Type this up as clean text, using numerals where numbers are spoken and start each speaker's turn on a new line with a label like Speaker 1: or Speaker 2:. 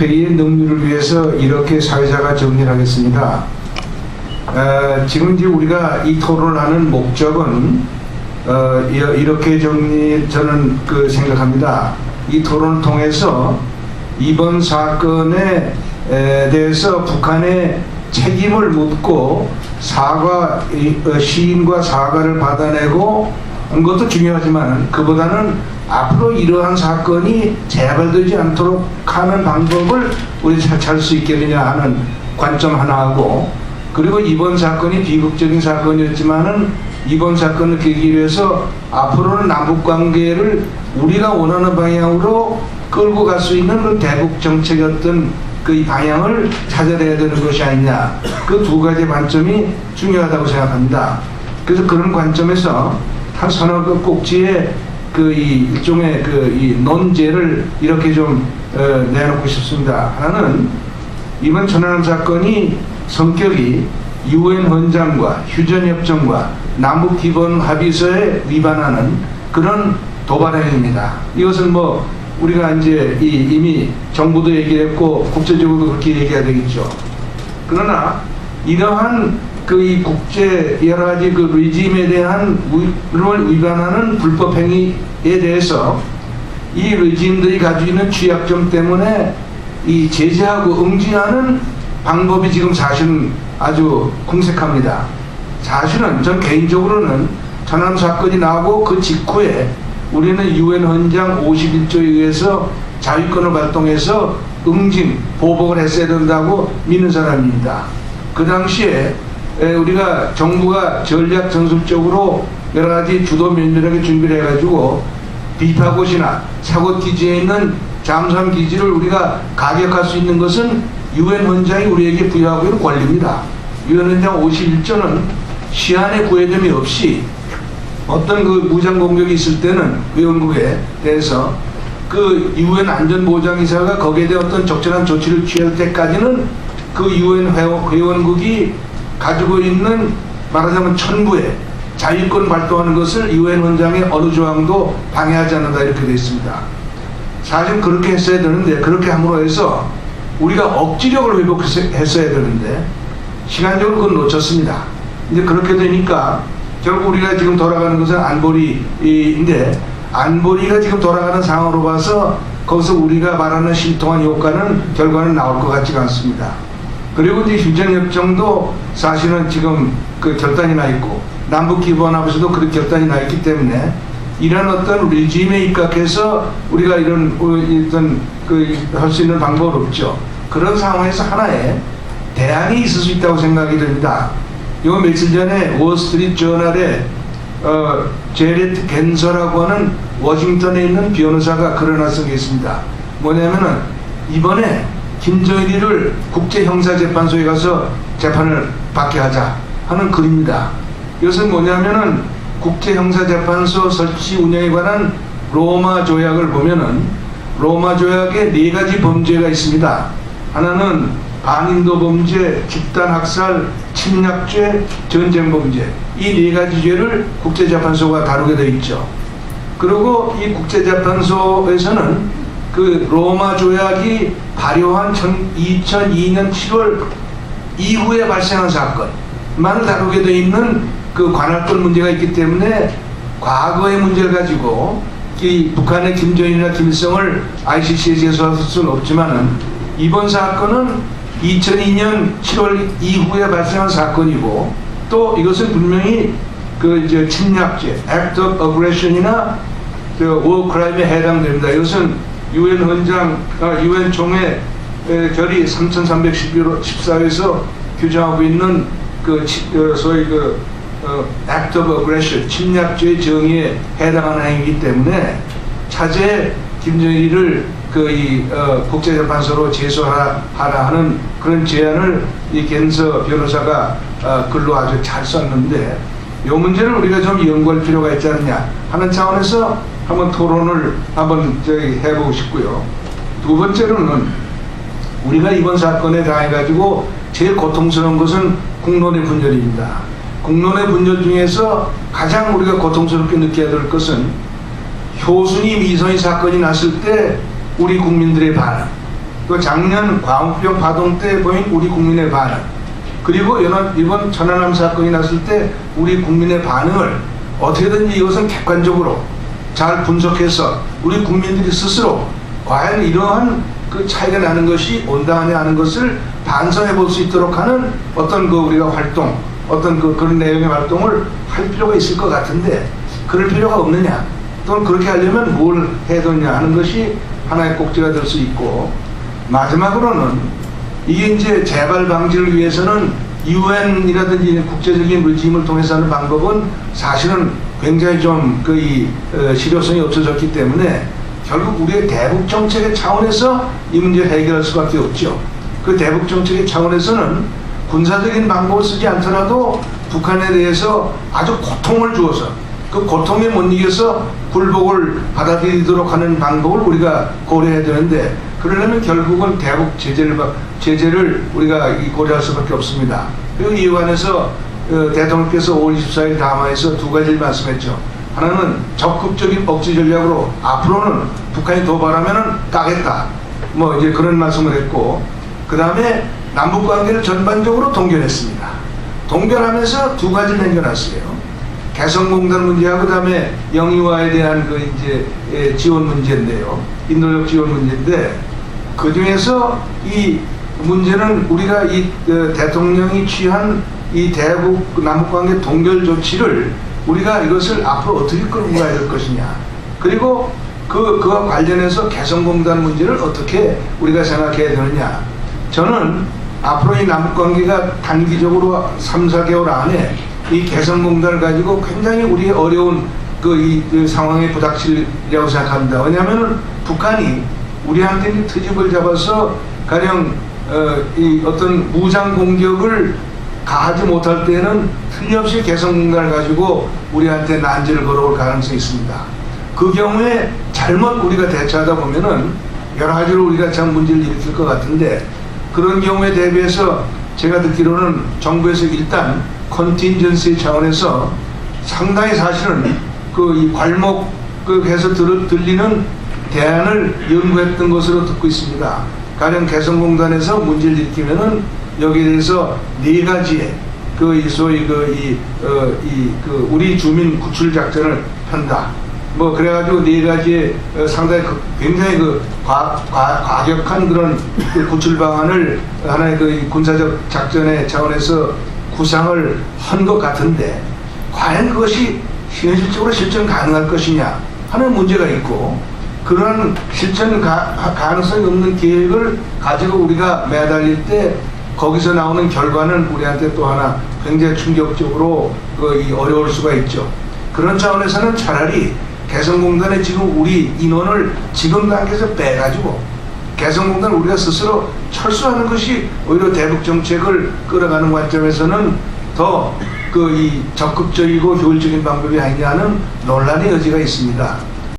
Speaker 1: 회의의 능률을 위해서 이렇게 사회자가 정리를 하겠습니다. 지금 이제 우리가 이 토론을 하는 목적은 이렇게 저는 생각합니다. 이 토론을 통해서 이번 사건에 대해서 북한의 책임을 묻고 시인과 사과를 받아내고 한 것도 중요하지만 그보다는 앞으로 이러한 사건이 재발되지 않도록 하는 방법을 우리 찾을 수 있겠느냐 하는 관점 하나하고, 그리고 이번 사건이 비극적인 사건이었지만은 이번 사건을 계기로 해서 앞으로는 남북관계를 우리가 원하는 방향으로 끌고 갈 수 있는 그 대북 정책의 어떤 그 방향을 찾아내야 되는 것이 아니냐, 그 두 가지 관점이 중요하다고 생각합니다. 그래서 그런 관점에서 한 서너 그 꼭지에 일종의 이 논제를 이렇게 좀 내놓고 싶습니다. 하나는 이번 천안함 사건이 성격이 UN 헌장과 휴전협정과 남북기본합의서에 위반하는 그런 도발 행위입니다. 이것은 뭐 우리가 이제 이미 정부도 얘기했고 국제적으로도 그렇게 얘기해야 되겠죠. 그러나 이러한 이 국제 여러 가지 그 리짐에 대한 를 위반하는 불법 행위에 대해서 이 리짐들이 가지고 있는 취약점 때문에 이 제재하고 응징하는 방법이 지금 사실은 아주 궁색합니다. 사실은 전 개인적으로는 천안함 사건이 나오고 그 직후에 우리는 UN 헌장 51조에 의해서 자위권을 발동해서 응징, 보복을 했어야 된다고 믿는 사람입니다. 그 당시에 우리가 정부가 전략 전술적으로 여러 가지 주도 면밀하게 준비를 해가지고 비파고시나 사고기지에 있는 잠수함 기지를 우리가 가격할 수 있는 것은 UN 헌장이 우리에게 부여하고 있는 권리입니다. UN 헌장 51조는 시한의 구애됨이 없이 어떤 그 무장 공격이 있을 때는 회원국에 대해서 그 UN 안전보장이사가 거기에 대한 어떤 적절한 조치를 취할 때까지는 그 UN 회원국이 가지고 있는 말하자면 천부의 자유권 발동하는 것을 UN 헌장의 어느 조항도 방해하지 않는다 이렇게 되어 있습니다. 사실 그렇게 했어야 되는데, 그렇게 함으로 해서 우리가 억지력을 회복했어야 되는데 시간적으로 그건 놓쳤습니다. 이제 그렇게 되니까 결국 우리가 지금 돌아가는 것은 안보리인데, 안보리가 지금 돌아가는 상황으로 봐서 거기서 우리가 말하는 신통한 효과는 결과는 나올 것 같지가 않습니다. 그리고 이제 휴전협정도 사실은 지금 그 결단이 나 있고 남북기본합의서도 그 결단이 나 있기 때문에 이런 어떤 리짐에 입각해서 우리가 이런 어떤 할 수 있는 방법은 없죠. 그런 상황에서 하나의 대안이 있을 수 있다고 생각이 됩니다. 요 며칠 전에 월스트리트 저널에 제렛 겐서라고 하는 워싱턴에 있는 변호사가 글을 하나 쓰고 있습니다. 뭐냐면은 이번에 김정일이를 국제형사재판소에 가서 재판을 받게 하자 하는 글입니다. 이것은 뭐냐면은 국제형사재판소 설치 운영에 관한 로마 조약을 보면은 로마 조약에 4가지 범죄가 있습니다. 하나는 반인도 범죄, 집단학살, 침략죄, 전쟁범죄, 이 4가지 죄를 국제재판소가 다루게 되어 있죠. 그리고 이 국제재판소에서는 그 로마 조약이 발효한 2002년 7월 이후에 발생한 사건만을 다루게 되어 있는 그 관할권 문제가 있기 때문에 과거의 문제를 가지고 이 북한의 김정일이나 김일성을 ICC에 제소할 수는 없지만은 이번 사건은 2002년 7월 이후에 발생한 사건이고, 또 이것은 분명히 이제 침략죄, Act of Aggression이나 War Crime에 해당됩니다. 이것은 UN 헌장, UN 총회 결의 3314에서 규정하고 있는 소위 Act of Aggression, 침략죄의 정의에 해당하는 행위이기 때문에 차제 김정일을 국제재판소로 제소하라 하는 그런 제안을 이 겐서 변호사가 글로 아주 잘 썼는데, 이 문제를 우리가 좀 연구할 필요가 있지 않느냐 하는 차원에서 한번 토론을 해보고 싶고요. 두 번째로는 우리가 이번 사건에 당해가지고 제일 고통스러운 것은 국론의 분열입니다. 국론의 분열 중에서 가장 우리가 고통스럽게 느껴야 될 것은 효순이 미선이 사건이 났을 때 우리 국민들의 반응, 또 작년 광우병 파동 때 보인 우리 국민의 반응, 그리고 이번 천안함 사건이 났을 때 우리 국민의 반응을 어떻게든지 이것은 객관적으로 잘 분석해서 우리 국민들이 스스로 과연 이러한 그 차이가 나는 것이 온당하냐 하는 것을 반성해 볼 수 있도록 하는 어떤 그 우리가 활동, 어떤 그런 내용의 활동을 할 필요가 있을 것 같은데, 그럴 필요가 없느냐, 또는 그렇게 하려면 뭘 해야 되느냐 하는 것이 하나의 꼭지가 될 수 있고, 마지막으로는 이게 이제 재발 방지를 위해서는 UN이라든지 국제적인 레짐을 통해서 하는 방법은 사실은 굉장히 좀 실효성이 없어졌기 때문에 결국 우리의 대북 정책의 차원에서 이 문제를 해결할 수밖에 없죠. 그 대북 정책의 차원에서는 군사적인 방법을 쓰지 않더라도 북한에 대해서 아주 고통을 주어서 그 고통에 못 이겨서 굴복을 받아들이도록 하는 방법을 우리가 고려해야 되는데, 그러려면 결국은 대북 제재를 우리가 고려할 수밖에 없습니다. 그리고 이 관해서 대통령께서 5월 24일 담화에서 두 가지를 말씀했죠. 하나는 적극적인 억지 전략으로 앞으로는 북한이 도발하면은 까겠다, 뭐 이제 그런 말씀을 했고, 그 다음에 남북 관계를 전반적으로 동결했습니다. 동결하면서 두 가지를 남겨놨어요. 개성공단 문제하고 그다음에 영유아에 대한 지원 문제인데요. 인도적 지원 문제인데, 그 중에서 이 문제는 우리가 대통령이 취한 이 대북 남북관계 동결 조치를 우리가 이것을 앞으로 어떻게 끌고 가야 될 것이냐, 그리고 그와 관련해서 개성공단 문제를 어떻게 우리가 생각해야 되느냐. 저는 앞으로 이 남북관계가 단기적으로 3, 4개월 안에 이 개성공단을 가지고 굉장히 우리의 어려운 이 상황에 부닥치리라고 생각합니다. 왜냐하면 북한이 우리한테 트집을 잡아서 가령 이 어떤 무장 공격을 가하지 못할 때는 틀림없이 개성공단을 가지고 우리한테 난제를 걸어올 가능성이 있습니다. 그 경우에 잘못 우리가 대처하다 보면은 여러 가지로 우리가 참 문제를 일으킬 것 같은데, 그런 경우에 대비해서 제가 듣기로는 정부에서 일단 컨틴전시 차원에서 상당히 사실은 이 괄목에서 들리는 대안을 연구했던 것으로 듣고 있습니다. 가령 개성공단에서 문제를 일으키면은 여기에 대해서 네 가지의 소위 우리 주민 구출 작전을 편다, 뭐 그래가지고 네 가지의 상당히 굉장히 과격한 그런 구출 방안을 하나의 군사적 작전의 차원에서 구상을 한 것 같은데, 과연 그것이 현실적으로 실천 가능할 것이냐 하는 문제가 있고, 그런 실천 가능성이 없는 계획을 가지고 우리가 매달릴 때 거기서 나오는 결과는 우리한테 또 하나 굉장히 충격적으로 어려울 수가 있죠. 그런 차원에서는 차라리 개성공단에 지금 우리 인원을 지금 단계에서 빼가지고 개성공단을 우리가 스스로 철수하는 것이 오히려 대북 정책을 끌어가는 관점에서는 더 적극적이고 효율적인 방법이 아니냐는 논란의 여지가 있습니다.